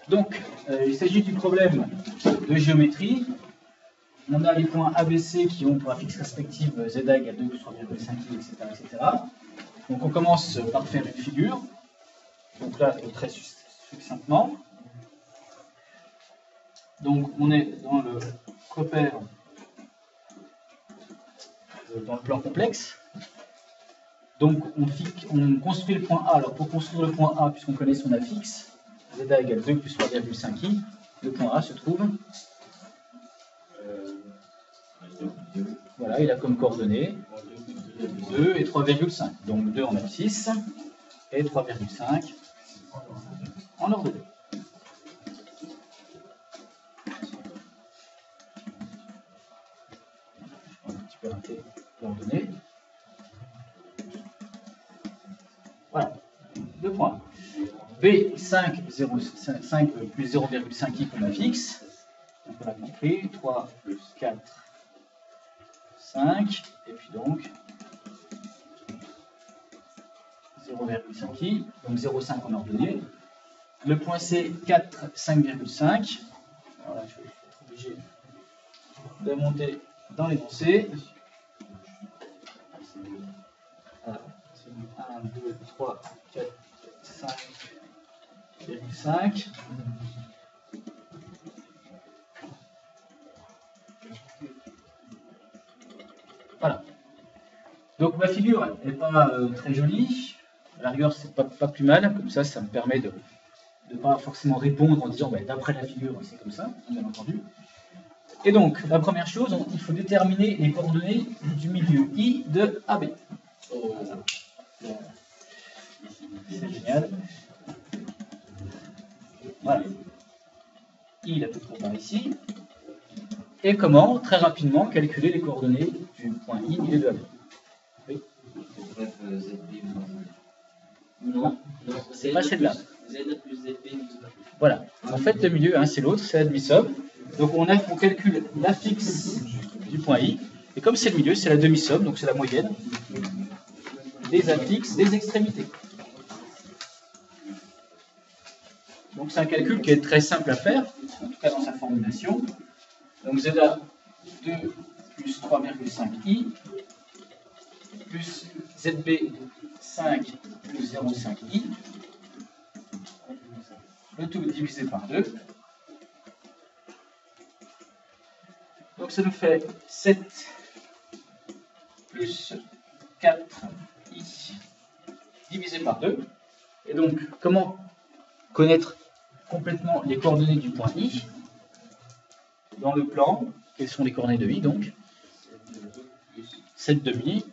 Donc, il s'agit du problème de géométrie. On a les points ABC qui ont pour affixe respective z égale 2 plus 3,5i, etc., etc. Donc, on commence par faire une figure. Donc là, très succinctement. Donc, on est dans le repère, dans le plan complexe. Donc, on construit le point A. Alors, pour construire le point A, puisqu'on connaît son affixe, z égale 2 plus 3,5i, le point A se trouve. Voilà, il a comme coordonnées 2 et 3,5. Donc 2 en abscisse et 3,5 en ordre 2. Je vais un petit peu rater les coordonnées. Voilà, 2 points. B5 plus 0,5i comme affixe. Donc on a compris, 3 plus 4, 5, et puis donc 0,5i, donc 0,5 en ordonnée. Le point C, 4, 5,5. Voilà, je vais être obligé de monter dans l'énoncé. 1, 2, 3, 4, 5,5. Voilà. Donc ma figure n'est pas très jolie. À la rigueur, c'est pas plus mal. Comme ça me permet de ne pas forcément répondre en disant d'après la figure, c'est comme ça, bien entendu. Et donc, la première chose, il faut déterminer les coordonnées du milieu I de AB. C'est génial. Voilà. I, il a tout trouvé par ici. Et comment, très rapidement, calculer les coordonnées du point I et de AB. Oui. Non, c'est pas celle-là. Z plus ZB. Voilà. En fait, le milieu, c'est l'autre, c'est la demi-somme. Donc on calcule l'affixe du point I. Et comme c'est le milieu, c'est la demi-somme, donc c'est la moyenne des affixes des extrémités. Donc c'est un calcul qui est très simple à faire, en tout cas dans sa formulation. Donc ZA 2 plus 3,5i plus ZB 5 plus 0,5i, le tout divisé par 2. Donc ça nous fait 7 plus 4i divisé par 2. Et donc, comment connaître complètement les coordonnées du point I? Dans le plan, quelles sont les coordonnées de I donc? 7,5,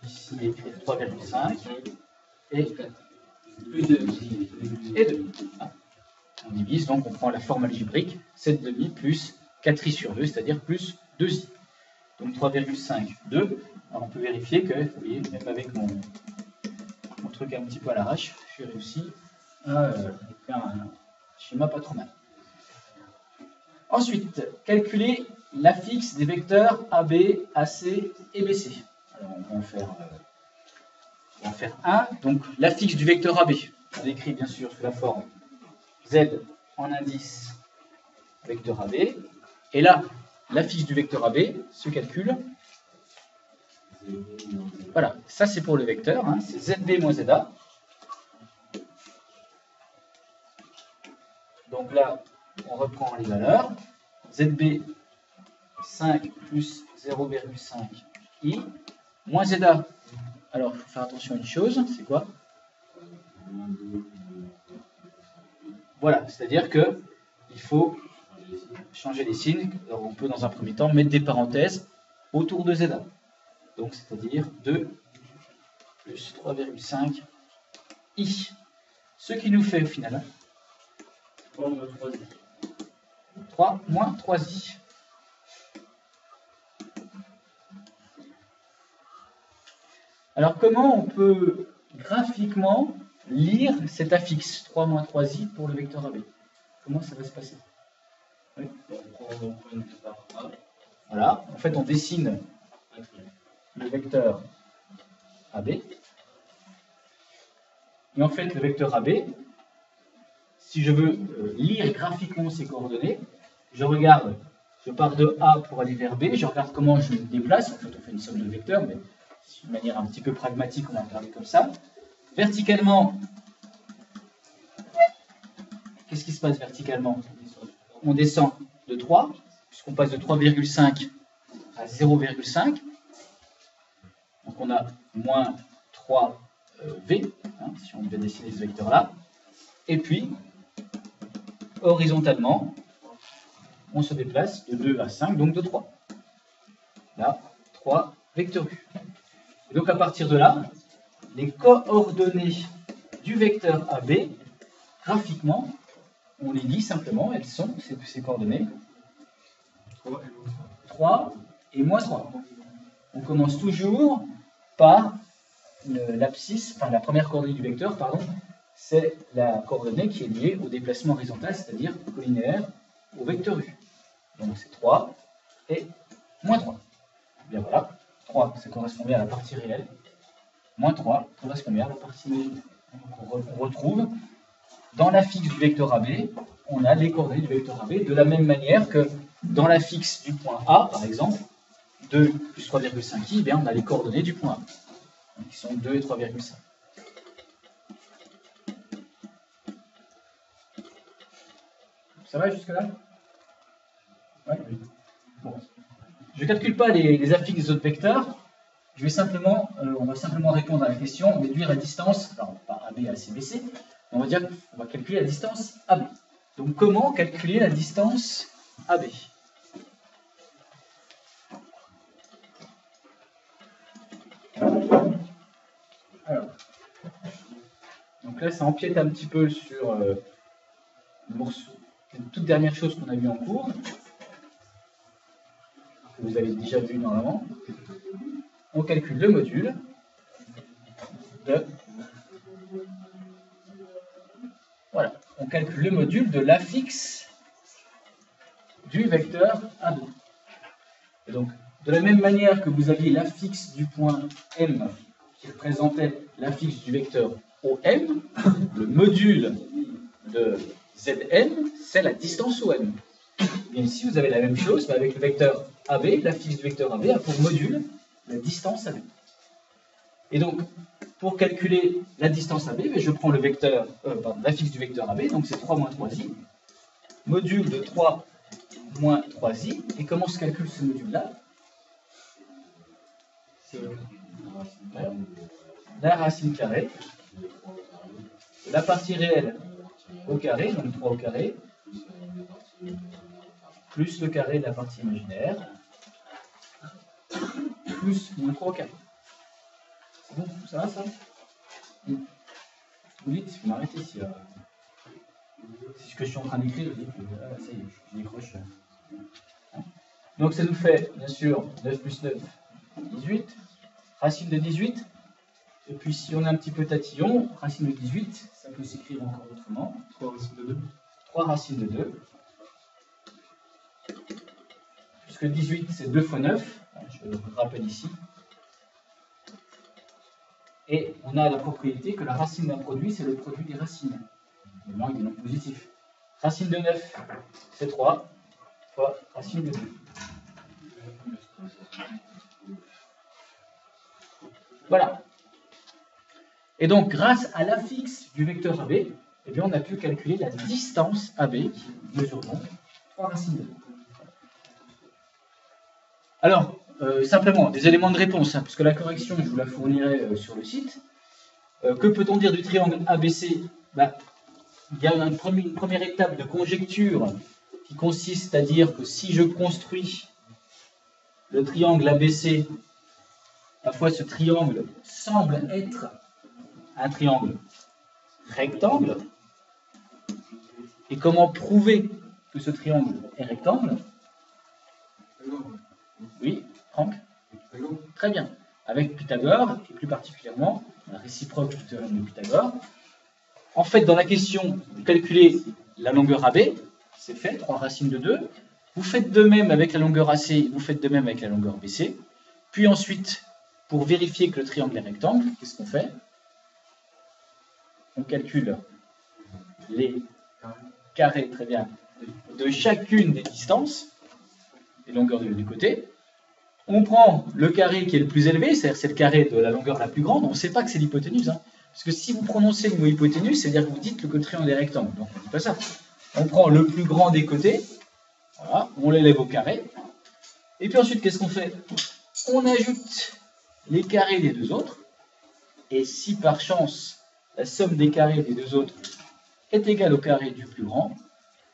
ici écrit 3,5 et plus 2 et 2. On divise, donc on prend la forme algébrique 7,5 plus 4i sur 2, c'est-à-dire plus 2i. Donc 3,5, 2. Alors on peut vérifier que, vous voyez, même avec mon truc un petit peu à l'arrache, j'ai réussi à faire un schéma pas trop mal. Ensuite, calculer l'affixe des vecteurs AB, AC et BC. Alors on va en faire un. Donc l'affixe du vecteur AB, on l'écrit bien sûr sous la forme Z en indice vecteur AB. Et là, l'affixe du vecteur AB se calcule. Voilà, ça c'est pour le vecteur, c'est ZB moins ZA. Donc là, on reprend les valeurs. ZB 5 plus 0,5i moins ZA. Alors, il faut faire attention à une chose, c'est quoi? Voilà, c'est-à-dire que il faut changer les signes. Alors, on peut dans un premier temps mettre des parenthèses autour de ZA. Donc, c'est-à-dire 2 plus 3,5i. Ce qui nous fait au final 3 moins 3i. Alors, comment on peut graphiquement lire cet affixe 3 moins 3i pour le vecteur AB? Comment ça va se passer? Oui. Voilà, en fait, on dessine le vecteur AB. Et en fait, le vecteur AB, si je veux lire graphiquement ces coordonnées, je regarde, je pars de A pour aller vers B, je regarde comment je me déplace. En fait, on fait une somme de vecteurs, mais de manière un petit peu pragmatique, on va regarder comme ça. Verticalement, qu'est-ce qui se passe verticalement? On descend de 3, puisqu'on passe de 3,5 à 0,5. Donc on a moins 3V, hein, si on devait dessiner ce vecteur-là. Et puis, horizontalement, on se déplace de 2 à 5, donc de 3. Là, 3 vecteurs U. Et donc à partir de là, les coordonnées du vecteur AB, graphiquement, on les lit simplement, elles sont, ces coordonnées, 3 et moins 3. On commence toujours par l'abscisse, enfin la première coordonnée du vecteur, pardon, c'est la coordonnée qui est liée au déplacement horizontal, c'est-à-dire collinéaire au vecteur U. Donc c'est 3 et moins 3. Bien voilà, 3 ça correspond bien à la partie réelle, moins 3 correspond bien à la partie imaginaire. Donc on retrouve dans la fixe du vecteur AB, on a les coordonnées du vecteur AB de la même manière que dans la fixe du point A, par exemple, 2 plus 3,5i, eh bien on a les coordonnées du point A, donc, qui sont 2 et 3,5. Ça va jusque-là? Ouais. Bon. Je ne calcule pas les affixes des autres vecteurs. Je vais simplement, on va simplement répondre à la question, déduire la distance, alors pas AB à CBC, on va dire qu'on va calculer la distance AB. Donc comment calculer la distance AB? Alors, donc là ça empiète un petit peu sur le morceau, une toute dernière chose qu'on a vue en cours, que vous avez déjà vu normalement. On calcule le module de... Voilà, on calcule le module de l'affixe du vecteur AB. Et donc, de la même manière que vous aviez l'affixe du point M qui représentait l'affixe du vecteur OM, le module de Zn, c'est la distance OM. Et ici, vous avez la même chose, mais avec le vecteur AB, l'affixe du vecteur AB a pour module la distance AB. Et donc, pour calculer la distance AB, je prends le vecteur, l'affixe du vecteur AB, donc c'est 3 moins 3i, module de 3 moins 3i, et comment se calcule ce module-là? La racine carrée de la partie réelle au carré, donc 3 au carré, plus le carré de la partie imaginaire, plus moins 3 au carré. C'est bon, ça va ça? Vous dites, vous m'arrêtez si ce que je suis en train d'écrire, je dis que ça y est, je décroche. Donc ça nous fait, bien sûr, 9 plus 9, 18, racine de 18, et puis si on est un petit peu tatillon, racine de 18, ça peut s'écrire encore autrement. 3 racines de 2. 3 racines de 2. Puisque 18, c'est 2 fois 9, je le rappelle ici. Et on a la propriété que la racine d'un produit, c'est le produit des racines. Le blanc et des non positifs. Racine de 9, c'est 3 fois racine de 2. Voilà. Et donc, grâce à l'affixe du vecteur AB, eh bien, on a pu calculer la distance AB, qui mesure donc 3 racines de 2. Alors, simplement, des éléments de réponse, hein, puisque la correction, je vous la fournirai sur le site. Que peut-on dire du triangle ABC? Il y a une première étape de conjecture qui consiste à dire que si je construis le triangle ABC, à fois ce triangle semble être un triangle rectangle. Et comment prouver que ce triangle est rectangle? Oui, Franck? Très bien. Avec Pythagore, et plus particulièrement la réciproque du théorème de Pythagore. En fait, dans la question, vous calculez la longueur AB, c'est fait, 3 racines de 2. Vous faites de même avec la longueur AC, vous faites de même avec la longueur BC. Puis ensuite, pour vérifier que le triangle est rectangle, qu'est-ce qu'on fait? On calcule les Carré, très bien, de chacune des distances, des longueurs des côtés. On prend le carré qui est le plus élevé, c'est-à-dire c'est le carré de la longueur la plus grande. On ne sait pas que c'est l'hypoténuse, hein, parce que si vous prononcez le mot hypoténuse, c'est-à-dire que vous dites que le triangle est rectangle. Donc on ne dit pas ça. On prend le plus grand des côtés, voilà, on l'élève au carré, et puis ensuite qu'est-ce qu'on fait? On ajoute les carrés des deux autres, et si par chance la somme des carrés des deux autres est égale au carré du plus grand,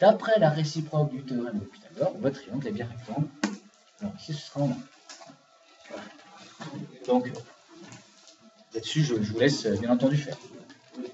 d'après la réciproque du théorème de Pythagore, votre triangle est bien rectangle. Alors ici ce sera en 1. Donc, là-dessus, je vous laisse bien entendu faire.